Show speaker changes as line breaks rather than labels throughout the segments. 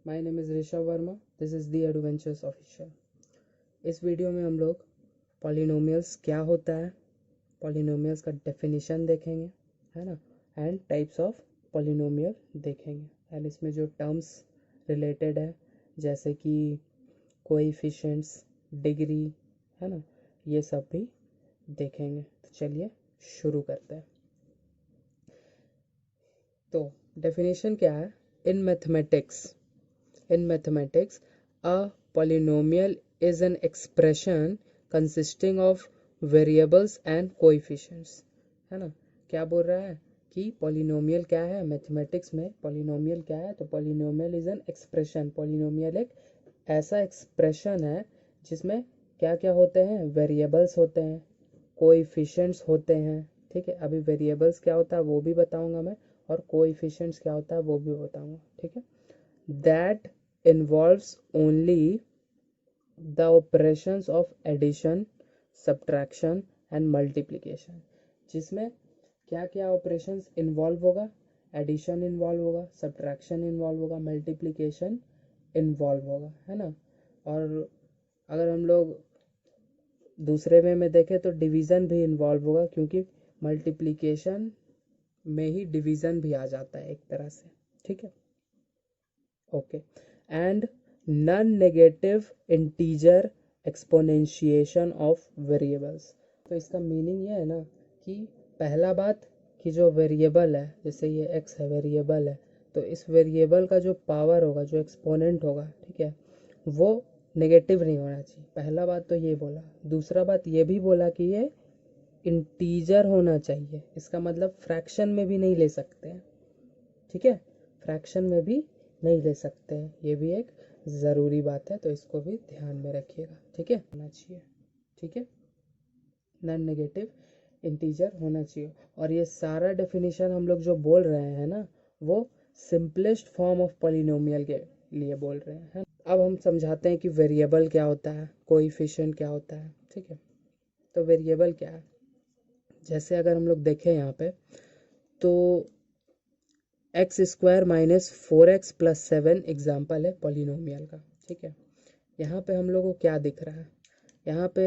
My name is Rishabh Verma, this is the adventures official. इस video में हम लोग पॉलिनोमियल्स क्या होता है, पॉलिनोमियल्स का डेफिनेशन देखेंगे, है ना, एंड टाइप्स ऑफ पॉलिनोमियल देखेंगे। एंड इसमें जो टर्म्स रिलेटेड है जैसे कि कोएफिशिएंट्स, डिग्री, है ना, ये सब भी देखेंगे। तो चलिए शुरू करते हैं। तो डेफिनेशन क्या है? In mathematics a polynomial is an expression consisting of variables and coefficients, है ना। क्या बोल रहा है कि पॉलिनोमियल क्या है मैथमेटिक्स में? पॉलिनोमियल क्या है? तो polynomial is an expression. Polynomial एक ऐसा एक्सप्रेशन है जिसमें क्या क्या होते हैं? वेरिएबल्स होते हैं, कोएफिशिएंट्स होते हैं। ठीक है, अभी वेरिएबल्स क्या होता है वो भी बताऊंगा मैं, और कोएफिशिएंट्स क्या होता है वो भी बताऊंगा। ठीक है, that involves only the operations of addition, subtraction and multiplication। जिसमें क्या क्या ऑपरेशंस इन्वॉल्व होगा? एडिशन इन्वॉल्व होगा, सब्ट्रैक्शन इन्वॉल्व होगा, मल्टीप्लिकेशन इन्वॉल्व होगा, है ना। और अगर हम लोग दूसरे वे में देखें तो डिवीज़न भी इन्वॉल्व होगा, क्योंकि मल्टीप्लिकेशन में ही डिवीज़न भी आ जाता है एक तरह से। ठीक है, okay. And non negative integer exponentiation of variables. तो इसका मीनिंग ये है ना कि पहला बात कि जो वेरिएबल है, जैसे ये एक्स है, वेरिएबल है, तो इस वेरिएबल का जो पावर होगा, जो एक्सपोनेंट होगा, ठीक है, वो नेगेटिव नहीं होना चाहिए। पहला बात तो ये बोला। दूसरा बात ये भी बोला कि ये इंटीजर होना चाहिए। इसका मतलब फ्रैक्शन में भी नहीं ले सकते हैं। ठीक है, फ्रैक्शन में भी नहीं ले सकते हैं, ये भी एक ज़रूरी बात है, तो इसको भी ध्यान में रखिएगा। ठीक है, होना चाहिए। ठीक है, नॉन नेगेटिव इंटीजर होना चाहिए। और ये सारा डेफिनेशन हम लोग जो बोल रहे हैं ना, वो सिंपलेस्ट फॉर्म ऑफ पॉलिनोमियल के लिए बोल रहे हैं। अब हम समझाते हैं कि वेरिएबल क्या होता है, कोएफिशिएंट क्या होता है। ठीक है, तो वेरिएबल क्या है? जैसे अगर हम लोग देखें यहाँ पे, तो x square minus 4x plus 7 example है पॉलिनोमियल का। ठीक है, यहाँ पे हम लोग को क्या दिख रहा है? यहाँ पे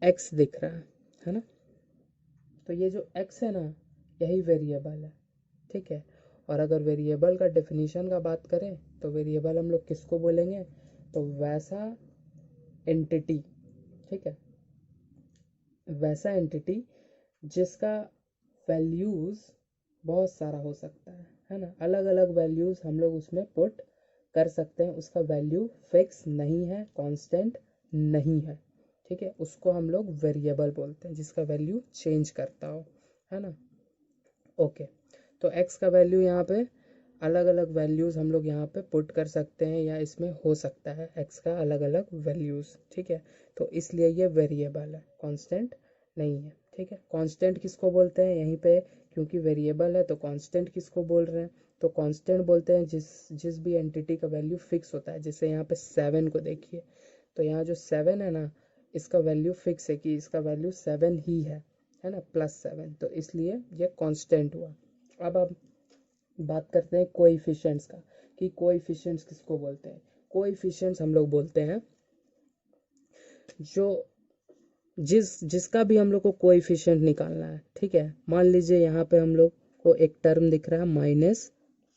x दिख रहा है ना। तो ये जो x है ना, यही वेरिएबल है। ठीक है, और अगर वेरिएबल का डेफिनेशन का बात करें तो वेरिएबल हम लोग किसको बोलेंगे? तो वैसा एंटिटी, ठीक है, वैसा एंटिटी जिसका वैल्यूज़ बहुत सारा हो सकता है ना। अलग अलग वैल्यूज़ हम लोग उसमें पुट कर सकते हैं। उसका वैल्यू फिक्स नहीं है, कांस्टेंट नहीं है। ठीक है, उसको हम लोग वेरिएबल बोलते हैं, जिसका वैल्यू चेंज करता हो, है ना। ओके, तो x का वैल्यू यहाँ पे अलग अलग वैल्यूज़ हम लोग यहाँ पे पुट कर सकते हैं, या इसमें हो सकता है x का अलग अलग वैल्यूज़। ठीक है, तो इसलिए ये वेरिएबल है, कांस्टेंट नहीं है। ठीक है, कांस्टेंट किसको बोलते हैं यहीं पे? क्योंकि वेरिएबल है तो कांस्टेंट किसको बोल रहे हैं? तो कांस्टेंट बोलते हैं जिस जिस भी एंटिटी का वैल्यू फिक्स होता है। जैसे यहाँ पे 7 को देखिए, तो यहाँ जो 7 है ना, इसका वैल्यू फिक्स है कि इसका वैल्यू 7 ही है ना, +7, तो इसलिए ये कांस्टेंट हुआ। अब आप बात करते हैं कोएफिशिएंट्स का, कि कोएफिशिएंट्स किसको बोलते हैं? कोएफिशिएंट्स हम लोग बोलते हैं जो जिसका भी हम लोग को कोएफिशिएंट निकालना है। ठीक है, मान लीजिए यहाँ पे हम लोग को एक टर्म दिख रहा है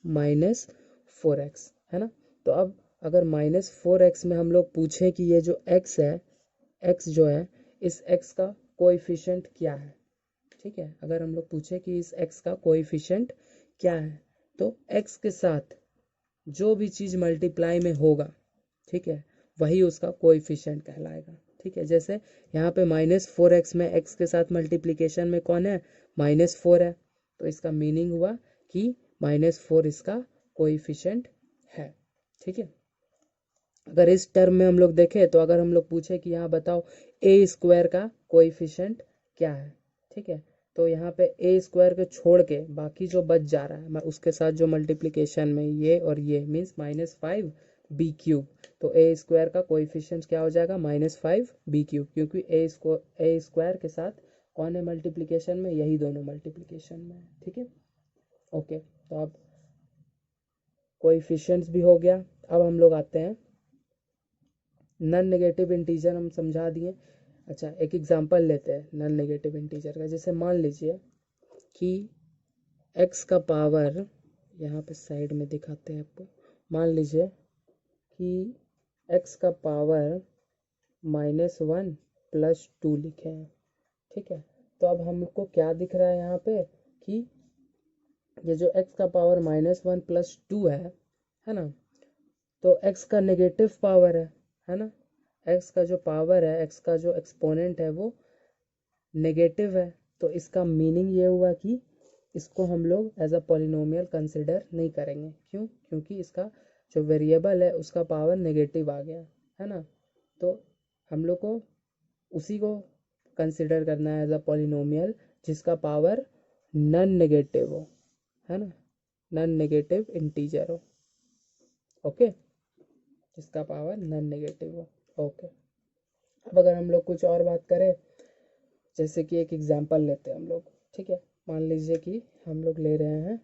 माइनस 4x, है ना। तो अब अगर -4x में हम लोग पूछें कि ये जो x है, x जो है, इस x का कोएफिशिएंट क्या है? ठीक है, अगर हम लोग पूछे कि इस x का कोएफिशिएंट क्या है, तो x के साथ जो भी चीज़ मल्टीप्लाई में होगा, ठीक है, वही उसका कोएफिशिएंट कहलाएगा। ठीक है, जैसे यहाँ पे -4x में x के साथ मल्टीप्लिकेशन में कौन है? -4 है, तो इसका मीनिंग हुआ कि -4 इसका कोएफिशिएंट है। ठीक है, अगर इस टर्म में हम लोग देखें तो अगर हम लोग पूछे कि यहाँ बताओ ए स्क्वायर का कोएफिशिएंट क्या है, ठीक है, तो यहाँ पे ए स्क्वायर के छोड़ के बाकी जो बच जा रहा है, मैं उसके साथ जो मल्टीप्लिकेशन में ये और ये मीन्स -5b³, तो ए स्क्वायर का कोएफिशिएंट क्या हो जाएगा? -5b³, क्योंकि ए स्क्वायर के साथ कौन है मल्टीप्लिकेशन में? यही दोनों मल्टीप्लिकेशन में है। ठीक है, ओके, तो अब कोएफिशिएंट्स भी हो गया। अब हम लोग आते हैं नॉन नेगेटिव इंटीजर, हम समझा दिए। अच्छा, एक एग्जांपल लेते हैं नॉन नेगेटिव इंटीजर का। जैसे मान लीजिए कि x का पावर, यहाँ पे साइड में दिखाते हैं आपको, मान लीजिए कि x का पावर -1 + 2 लिखे हैं, ठीक है। तो अब हमको क्या दिख रहा है यहाँ पे कि ये जो x का पावर -1 + 2 है ना, तो x का नेगेटिव पावर है ना। x का जो पावर है, x का जो एक्सपोनेंट है वो नेगेटिव है। तो इसका मीनिंग ये हुआ कि इसको हम लोग एज अ पॉलिनोमियल कंसिडर नहीं करेंगे। क्यों? क्योंकि इसका जो वेरिएबल है उसका पावर नेगेटिव आ गया है ना। तो हम लोग को उसी को कंसिडर करना है एज अ पॉलिनोमियल जिसका पावर नॉन नेगेटिव हो, है ना, नॉन नेगेटिव इंटीजर हो। ओके, जिसका पावर नॉन नेगेटिव हो। ओके, अब अगर हम लोग कुछ और बात करें, जैसे कि एक एग्जांपल लेते हैं हम लोग, ठीक है। मान लीजिए कि हम लोग ले रहे हैं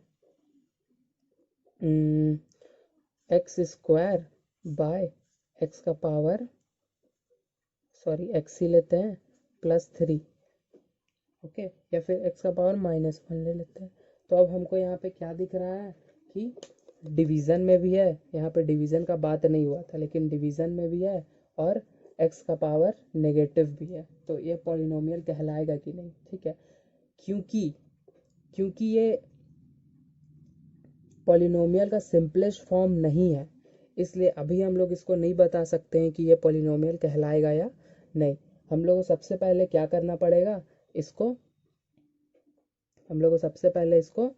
x² बाय x का पावर, सॉरी x ही लेते हैं, +3, ओके, या फिर x का पावर -1 ले लेते हैं। तो अब हमको यहाँ पे क्या दिख रहा है कि डिवीज़न में भी है, यहाँ पे डिवीज़न का बात नहीं हुआ था लेकिन डिवीज़न में भी है और x का पावर नेगेटिव भी है। तो ये पॉलिनोमियल कहलाएगा कि नहीं? ठीक है, क्योंकि ये पॉलिनोमियल का सिंपलेस्ट फॉर्म नहीं है, इसलिए अभी हम लोग इसको नहीं बता सकते हैं कि ये पॉलिनोमियल कहलाएगा या नहीं। हम लोग को सबसे पहले क्या करना पड़ेगा, हम लोग को सबसे पहले इसको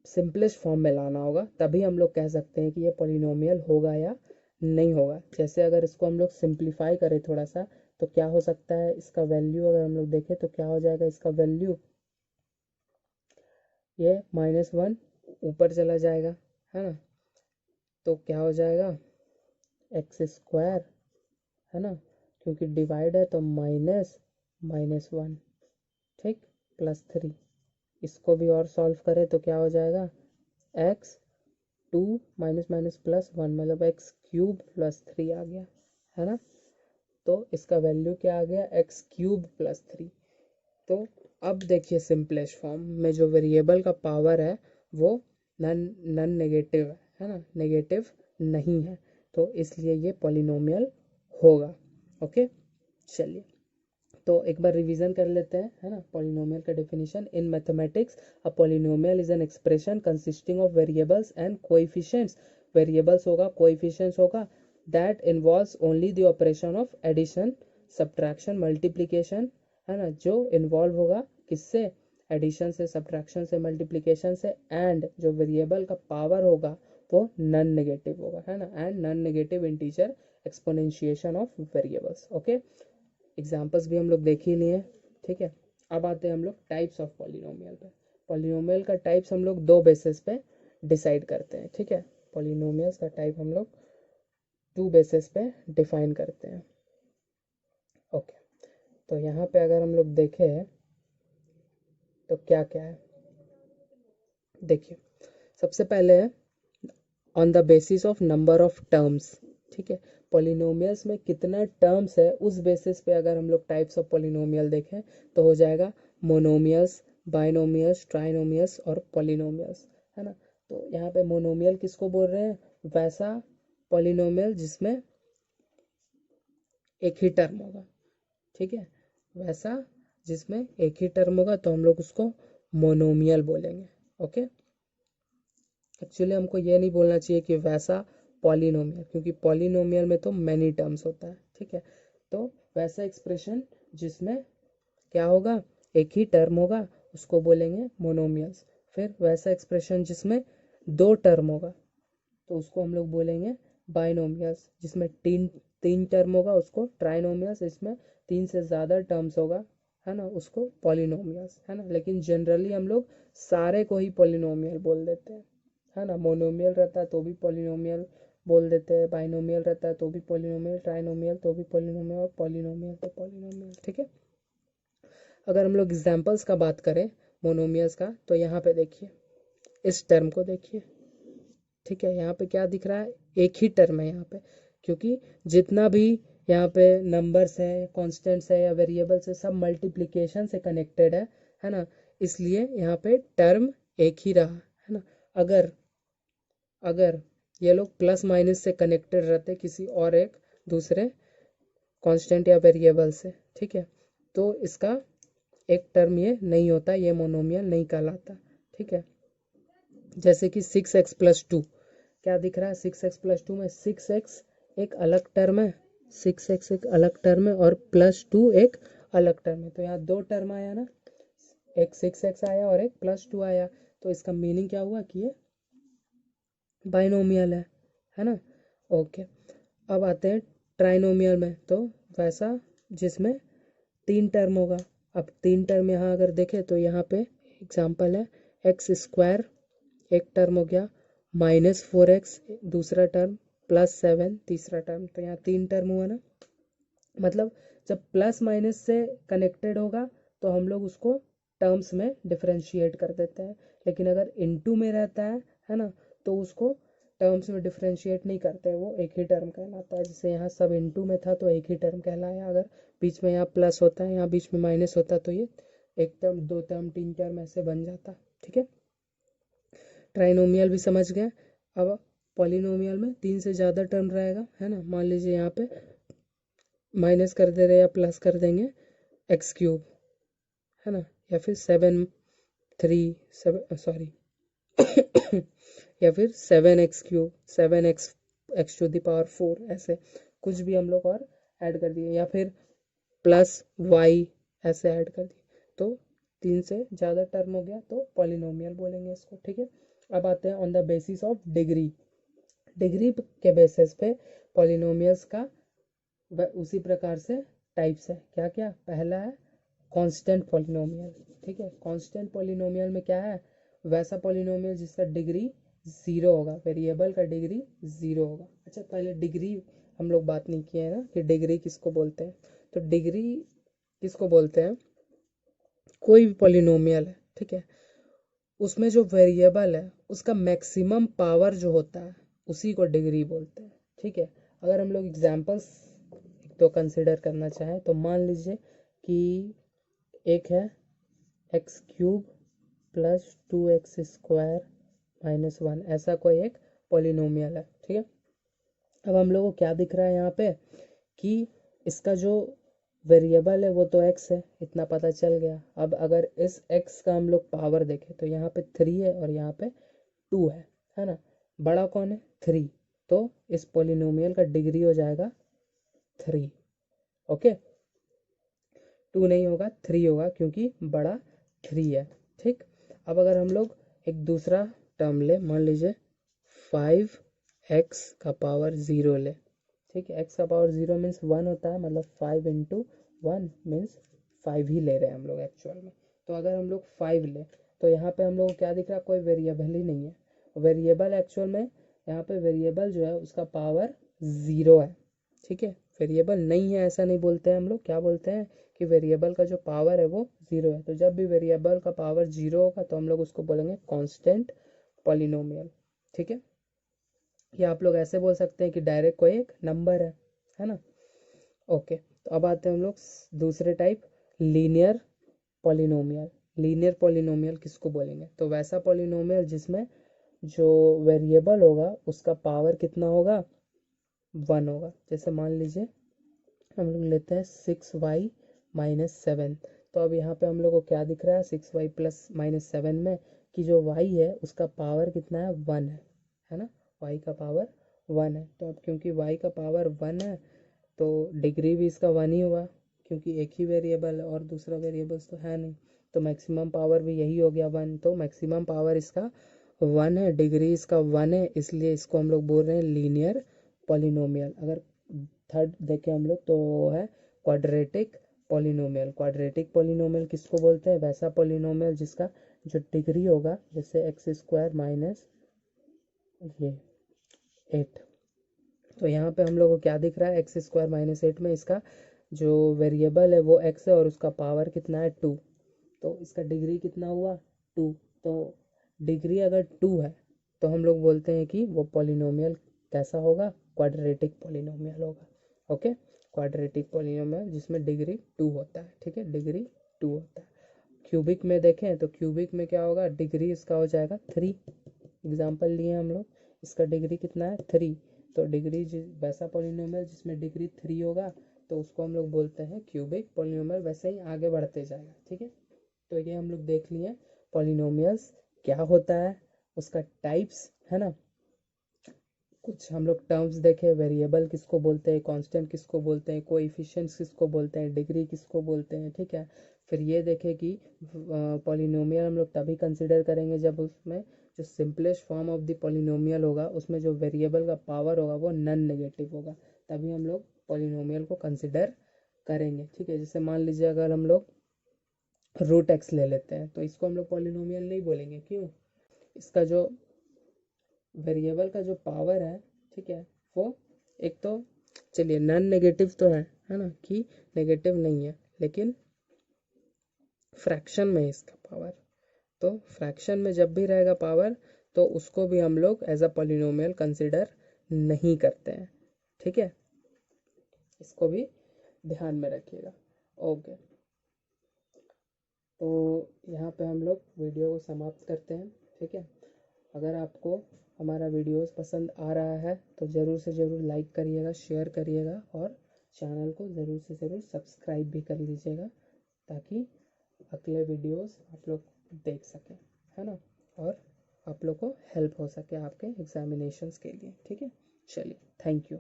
सिंपलेस्ट फॉर्म में लाना होगा, तभी हम लोग कह सकते हैं कि ये पॉलिनोमियल होगा या नहीं होगा। जैसे अगर इसको हम लोग सिंप्लीफाई करें थोड़ा सा, तो क्या हो सकता है, इसका वैल्यू अगर हम लोग देखें तो क्या हो जाएगा, इसका वैल्यू ये -1 ऊपर चला जाएगा, है ना। तो क्या हो जाएगा, x², है ना, क्योंकि डिवाइड है तो -1, ठीक, +3। इसको भी और सॉल्व करें तो क्या हो जाएगा, x2 +1 मतलब x³ +3 आ गया, है ना। तो इसका वैल्यू क्या आ गया, x³ +3। तो अब देखिए सिंपलेस्ट फॉर्म में जो वेरिएबल का पावर है वो नॉन नेगेटिव है ना, नेगेटिव नहीं है, तो इसलिए ये पॉलिनोमियल होगा। ओके, चलिए तो एक बार रिवीजन कर लेते हैं, है ना, पॉलिनोमियल का definition. In mathematics a polynomial is an expression consisting of variables and coefficients, variables होगा, कोएफिशिएंट्स होगा, that involves only the operation of addition, subtraction, multiplication, है ना, जो इन्वॉल्व होगा किससे, एडिशन से, सब्ट्रैक्शन से, मल्टीप्लिकेशन से, एंड जो वेरिएबल का पावर होगा वो नॉन नेगेटिव होगा, है ना, and non negative integer exponentiation of variables. Okay, examples भी हम लोग देख ही लिए, ठीक है। अब आते हैं हम लोग टाइप्स ऑफ पॉलिनोमियल पे। पॉलिनोमियल का टाइप्स हम लोग 2 बेसिस पे डिसाइड करते हैं, ठीक है। पॉलिनोमियल्स का टाइप हम लोग 2 बेसिस पे डिफाइन करते हैं। ओके, तो यहाँ पे अगर हम लोग देखें तो क्या क्या है, देखिए सबसे पहले है on the basis of number of terms, ठीक है। पॉलिनोमियल्स में कितना टर्म्स है उस बेसिस पे अगर हम लोग टाइप्स ऑफ पॉलिनोमियल देखें तो हो जाएगा मोनोमियल्स, बाइनोमियल्स, ट्राइनोमियल्स और पॉलिनोमियल्स, है ना। तो यहाँ पे मोनोमियल किसको बोल रहे हैं, वैसा पॉलिनोमियल जिसमें एक ही टर्म होगा, ठीक है, वैसा जिसमें एक ही टर्म होगा तो हम लोग उसको मोनोमियल बोलेंगे। ओके, एक्चुअली हमको ये नहीं बोलना चाहिए कि वैसा पॉलिनोमियल, क्योंकि पॉलिनोमियल में तो मैनी टर्म्स होता है, ठीक है। तो वैसा एक्सप्रेशन जिसमें क्या होगा, एक ही टर्म होगा उसको बोलेंगे मोनोमियल्स। फिर वैसा एक्सप्रेशन जिसमें 2 टर्म होगा तो उसको हम लोग बोलेंगे बाइनोमियल्स। जिसमें तीन तीन टर्म होगा उसको ट्राइनोमियल्स, इसमें 3 से ज़्यादा टर्म्स होगा, है ना, उसको पॉलिनोमियल्स, है ना। लेकिन जनरली हम लोग सारे को ही पॉलिनोमियल बोल देते हैं, है ना। मोनोमियल रहता है तो भी पॉलिनोमियल बोल देते हैं, बाइनोमियल रहता है तो भी पॉलिनोमियल, ट्राइनोमियल तो भी पॉलिनोमियल, और पॉलिनोमियल तो पॉलिनोमियल, ठीक है। अगर हम लोग एग्जाम्पल्स का बात करें मोनोमियल्स का, तो यहाँ पे देखिए, इस टर्म को देखिए, ठीक है, यहाँ पे क्या दिख रहा है, एक ही टर्म है यहाँ पे, क्योंकि जितना भी यहाँ पे नंबर्स है, कॉन्स्टेंट्स है या वेरिएबल्स है, सब मल्टीप्लिकेशन से कनेक्टेड है ना, इसलिए यहाँ पे टर्म एक ही रहा, है ना। अगर अगर ये लोग प्लस माइनस से कनेक्टेड रहते किसी और एक दूसरे कांस्टेंट या वेरिएबल से, ठीक है, तो इसका एक टर्म ये नहीं होता, ये मोनोमियल नहीं कहलाता, ठीक है। जैसे कि 6x+2, क्या दिख रहा है 6x+2 में, 6x एक अलग टर्म है, 6x एक अलग टर्म है और +2 एक अलग टर्म है, तो यहाँ दो टर्म आया ना, एक 6x आया और एक +2 आया, तो इसका मीनिंग क्या हुआ कि ये बाइनोमियल है ना। ओके, अब आते हैं ट्राइनोमियल में, तो वैसा जिसमें तीन टर्म होगा। अब तीन टर्म यहाँ अगर देखें तो यहाँ पे एग्जांपल है x² एक टर्म हो गया, -4x दूसरा टर्म, +7 तीसरा टर्म, तो यहाँ तीन टर्म हुआ ना। मतलब जब प्लस माइनस से कनेक्टेड होगा तो हम लोग उसको टर्म्स में डिफरेंशिएट कर देते हैं, लेकिन अगर इनटू में रहता है ना, तो उसको टर्म्स में डिफरेंशिएट नहीं करते हैं, वो एक ही टर्म कहलाता है। जैसे यहाँ सब इनटू में था तो एक ही टर्म कहलाया, अगर बीच में यहाँ प्लस होता है, यहाँ बीच में माइनस होता तो ये एक टर्म, दो टर्म, तीन टर्म ऐसे बन जाता, ठीक है। ट्राइनोमियल भी समझ गए। अब पॉलिनोमियल में तीन से ज़्यादा टर्म रहेगा, है ना। मान लीजिए यहाँ पे माइनस कर दे रहे या प्लस कर देंगे x³ है ना, या फिर 7x³ 7x to the power 4, ऐसे कुछ भी हम लोग और ऐड कर दिए, या फिर +y ऐसे ऐड कर दिए, तो तीन से ज़्यादा टर्म हो गया तो पॉलिनोमियल बोलेंगे इसको, ठीक है। अब आते हैं on the basis of degree. Degree के बेसिस पे पॉलिनोमियल्स का उसी प्रकार से टाइप्स है, क्या क्या। पहला है कांस्टेंट पॉलिनोमियल, ठीक है। कांस्टेंट पॉलिनोमियल में क्या है, वैसा पॉलिनोमियल जिसका डिग्री 0 होगा, वेरिएबल का डिग्री 0 होगा। अच्छा, पहले डिग्री हम लोग बात नहीं किए हैं ना कि डिग्री किसको बोलते हैं, तो डिग्री किसको बोलते हैं, कोई भी पॉलिनोमियल है, ठीक है, उसमें जो वेरिएबल है उसका मैक्सिमम पावर जो होता है उसी को डिग्री बोलते हैं, ठीक है। अगर हम लोग एग्जांपल्स तो कंसिडर करना चाहें तो मान लीजिए कि एक है x³ + 2x² - 1, ऐसा कोई एक पॉलिनोमियल है, ठीक है। अब हम लोगों को क्या दिख रहा है यहाँ पे कि इसका जो वेरिएबल है वो तो x है, इतना पता चल गया। अब अगर इस x का हम लोग पावर देखें तो यहाँ पे 3 है और यहाँ पे 2 है ना। बड़ा कौन है, 3, तो इस पॉलिनोमियल का डिग्री हो जाएगा 3, ओके। 2 नहीं होगा, 3 होगा, क्योंकि बड़ा 3 है, ठीक। अब अगर हम लोग एक दूसरा टर्म ले, मान लीजिए 5x⁻0 ले, ठीक है। x⁻0 मीन्स 1 होता है, मतलब 5 × 1 मीन्स 5 ही ले रहे हैं हम लोग एक्चुअल में। तो अगर हम लोग 5 ले तो यहाँ पे हम लोग को क्या दिख रहा है, कोई वेरिएबल ही नहीं है। वेरिएबल एक्चुअल में यहाँ पे वेरिएबल जो है उसका पावर 0 है, ठीक है। वेरिएबल नहीं है ऐसा नहीं बोलते हैं हम लोग, क्या बोलते हैं कि वेरिएबल का जो पावर है वो 0 है। तो जब भी वेरिएबल का पावर 0 होगा तो हम लोग उसको बोलेंगे कांस्टेंट पॉलिनोमियल, ठीक है। या आप लोग ऐसे बोल सकते हैं कि डायरेक्ट कोई एक नंबर है ना। ओके, तो अब आते हैं हम लोग दूसरे type, linear polynomial. Linear polynomial किसको बोलेंगे, तो वैसा पॉलिनोमियल जिसमें जो वेरिएबल होगा उसका पावर कितना होगा, 1 होगा। जैसे मान लीजिए हम लोग लेते हैं 6y - 7, तो अब यहाँ पे हम लोग को क्या दिख रहा है 6y + -7 में कि जो y है उसका पावर कितना है, 1 है ना। y का पावर 1 है, तो अब क्योंकि y का पावर 1 है तो डिग्री भी इसका 1 ही हुआ, क्योंकि एक ही वेरिएबल है और दूसरा वेरिएबल्स तो है नहीं, तो मैक्सिमम पावर भी यही हो गया 1, तो मैक्सिमम पावर इसका 1 है, डिग्री इसका 1 है, इसलिए इसको हम लोग बोल रहे हैं लीनियर पॉलिनोमियल। अगर थर्ड देखें हम लोग तो है क्वाड्रेटिक पॉलिनोमियल। क्वाड्रेटिक पॉलिनोमियल किसको बोलते हैं, वैसा पॉलिनोमियल जिसका जो डिग्री होगा, जैसे x² - ये 8, तो यहाँ पे हम लोग को क्या दिख रहा है, x² - 8 में इसका जो वेरिएबल है वो x है और उसका पावर कितना है 2, तो इसका डिग्री कितना हुआ 2। तो डिग्री अगर 2 है तो हम लोग बोलते हैं कि वो पॉलिनोमियल कैसा होगा, क्वाड्रेटिक पॉलिनोमियल होगा। ओके, क्वाड्रेटिक पॉलिनोमियल जिसमें डिग्री 2 होता है, ठीक है, डिग्री 2 होता है। क्यूबिक में देखें तो क्यूबिक में क्या होगा, डिग्री इसका हो जाएगा 3। एग्जाम्पल लिए हम लोग, इसका डिग्री कितना है 3, तो डिग्री वैसा पॉलिनोमियल जिसमें डिग्री 3 होगा तो उसको हम लोग बोलते हैं क्यूबिक पॉलिनोमियल। वैसे ही आगे बढ़ते जाएगा, ठीक है। तो ये हम लोग देख लिए पॉलिनोमियल्स क्या होता है, उसका टाइप्स, है ना। कुछ हम लोग टर्म्स देखे, वेरिएबल किसको बोलते हैं, कांस्टेंट किसको बोलते हैं, कोएफिशिएंट्स किसको बोलते हैं, डिग्री किसको बोलते हैं, ठीक है। फिर ये देखे कि पॉलिनोमियल हम लोग तभी कंसिडर करेंगे जब उसमें जो simplest form of the polynomial होगा उसमें जो वेरिएबल का पावर होगा वो नॉन नेगेटिव होगा, तभी हम लोग पॉलिनोमियल को कंसिडर करेंगे, ठीक है। जैसे मान लीजिए अगर हम लोग रूट एक्स ले लेते हैं तो इसको हम लोग पॉलिनोमियल नहीं बोलेंगे, क्यों, इसका जो वेरिएबल का जो पावर है, ठीक है, वो एक तो चलिए नॉन नेगेटिव तो है ना, कि नेगेटिव नहीं है, लेकिन फ्रैक्शन में है इसका पावर। तो फ्रैक्शन में जब भी रहेगा पावर तो उसको भी हम लोग एज अ पॉलिनोमियल कंसिडर नहीं करते हैं, ठीक है। इसको भी ध्यान में रखिएगा। ओके, तो यहाँ पे हम लोग वीडियो को समाप्त करते हैं, ठीक है। अगर आपको हमारा वीडियोस पसंद आ रहा है तो ज़रूर से ज़रूर लाइक करिएगा, शेयर करिएगा और चैनल को ज़रूर से ज़रूर सब्सक्राइब भी कर लीजिएगा, ताकि अगले वीडियोस आप लोग देख सकें, है ना, और आप लोग को हेल्प हो सके आपके एग्जामिनेशंस के लिए, ठीक है। चलिए, थैंक यू।